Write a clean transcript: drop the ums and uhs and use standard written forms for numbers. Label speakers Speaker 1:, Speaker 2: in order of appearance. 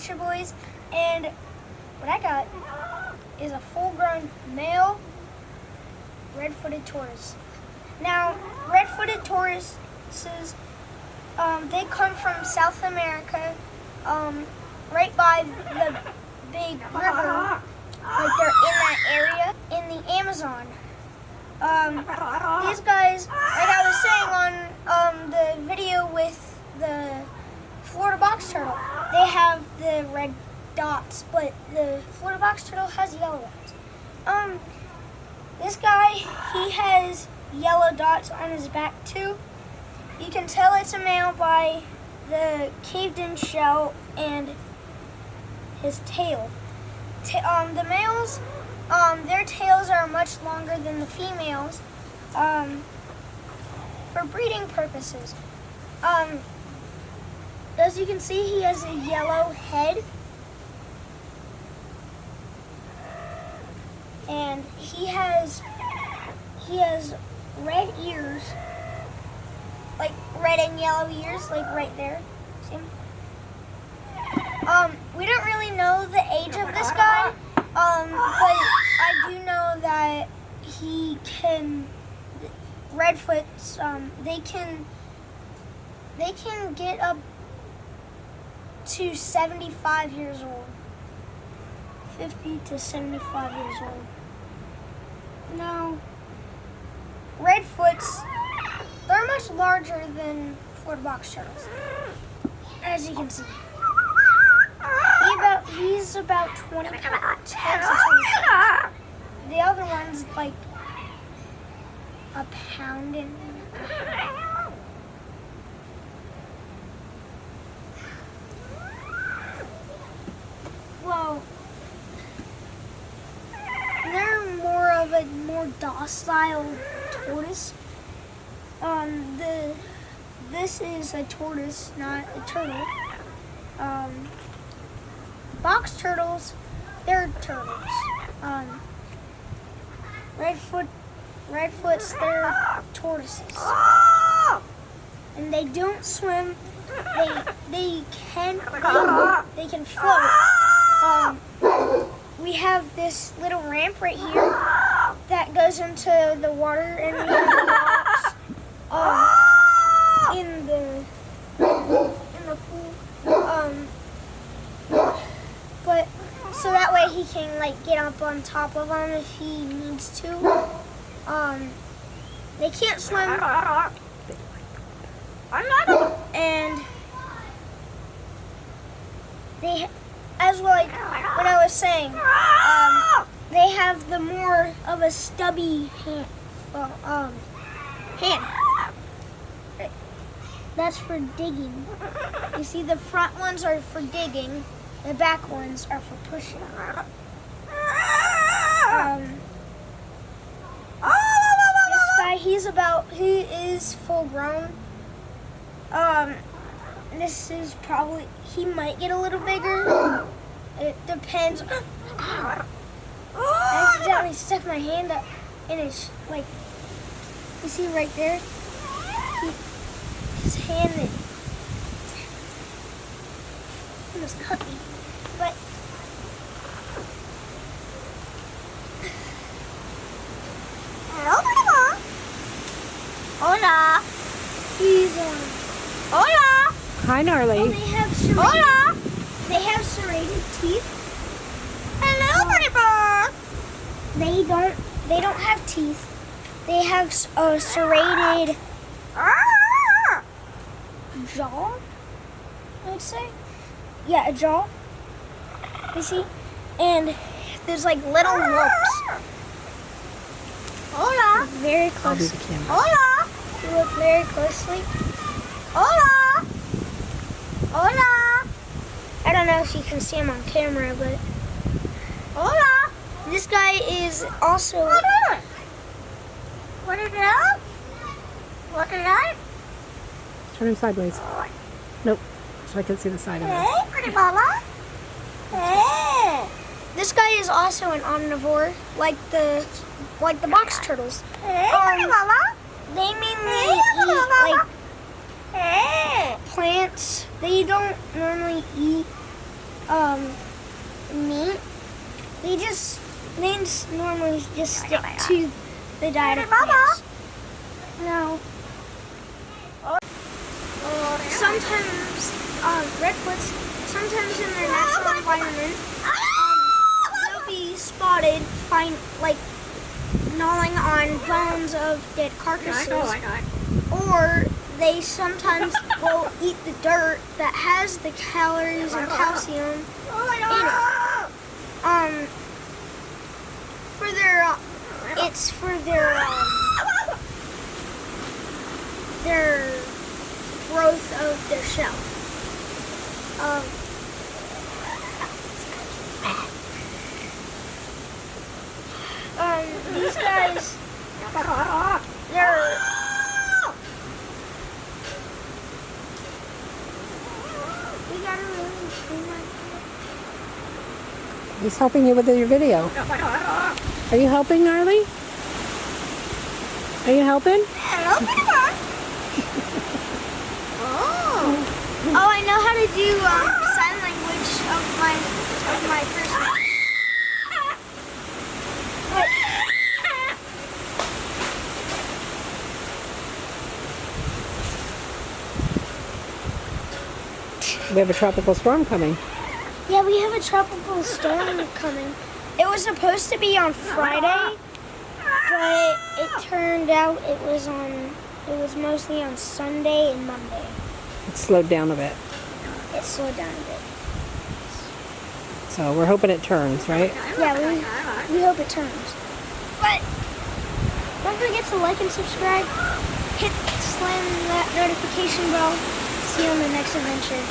Speaker 1: Nature Boys, and what I got is a full-grown male red-footed tortoise. Now, red-footed tortoises, they come from South America, right by the big river. Like they're in that area in the Amazon. These guys, like I was saying on the video with the Florida box turtle, they have the red dots, but the Florida box turtle has yellow dots. This guy, he has yellow dots on his back too. You can tell it's a male by the caved-in shell and his tail. The males, their tails are much longer than the females for breeding purposes. As you can see, he has a yellow head, and he has red ears, like red and yellow ears, like right there. See? We don't really know the age of this guy, but I do know that he can, Redfoots, they can get up to 75 years old, 50 to 75 years old. Now, Redfoots, they're much larger than Florida box turtles, as you can see. He's about 10 to 20 pounds. The other one's like a pound and a half. Well, they're more of a more docile tortoise. This is a tortoise, not a turtle. Box turtles, they're turtles. Redfoots, they're tortoises. And they don't swim. They can float. We have this little ramp right here that goes into the water, and we have rocks in the pool. But so that way he can like get up on top of them if he needs to. They can't swim, and they, as like what I was saying, they have the more of a stubby hand. That's for digging. You see, the front ones are for digging. The back ones are for pushing. This guy, he is full grown. This is probably, he might get a little bigger. It depends. I accidentally stuck my hand up in his, like, you see right there? His hand almost cut me. But hello, Mama. Hola. He's hola.
Speaker 2: Hi, Gnarly.
Speaker 1: Oh, hola. They have serrated teeth. Hello, pretty bird. They don't have teeth. They have a serrated jaw, I'd say. Yeah, a jaw. You see? And there's like little loops. Hola. Very close.
Speaker 2: I'll do the camera.
Speaker 1: Hola. You look very closely. Hola. Hola. I don't know if you can see him on camera, but hola. This guy is also. What is that? What is that?
Speaker 2: Turn him sideways. Nope. So I can see the side of it.
Speaker 1: Hey, pretty mama. Hey. This guy is also an omnivore, like the box turtles. Hey, pretty mama. They mainly eat like plants. They don't normally eat meat. They normally just stick to the diet of plants. Now, sometimes redfoots, sometimes in their natural environment, they'll be spotted, gnawing on bones of dead carcasses, or they sometimes will eat the dirt that has the calories and calcium in it. It's for their growth of their shell. These guys, we gotta really clean my.
Speaker 2: He's helping you with your video. Are you helping, Gnarly? Are you helping?
Speaker 1: Hello, Mama. Oh, I know how to do sign language of my first name.
Speaker 2: We have a tropical storm coming.
Speaker 1: Yeah, we have a tropical storm coming. It was supposed to be on Friday, but it turned out it was mostly on Sunday and Monday.
Speaker 2: It slowed down a bit.
Speaker 1: It slowed down a bit.
Speaker 2: So we're hoping it turns, right?
Speaker 1: Yeah, we hope it turns. But don't forget to like and subscribe. Slam that notification bell. See you on the next adventure.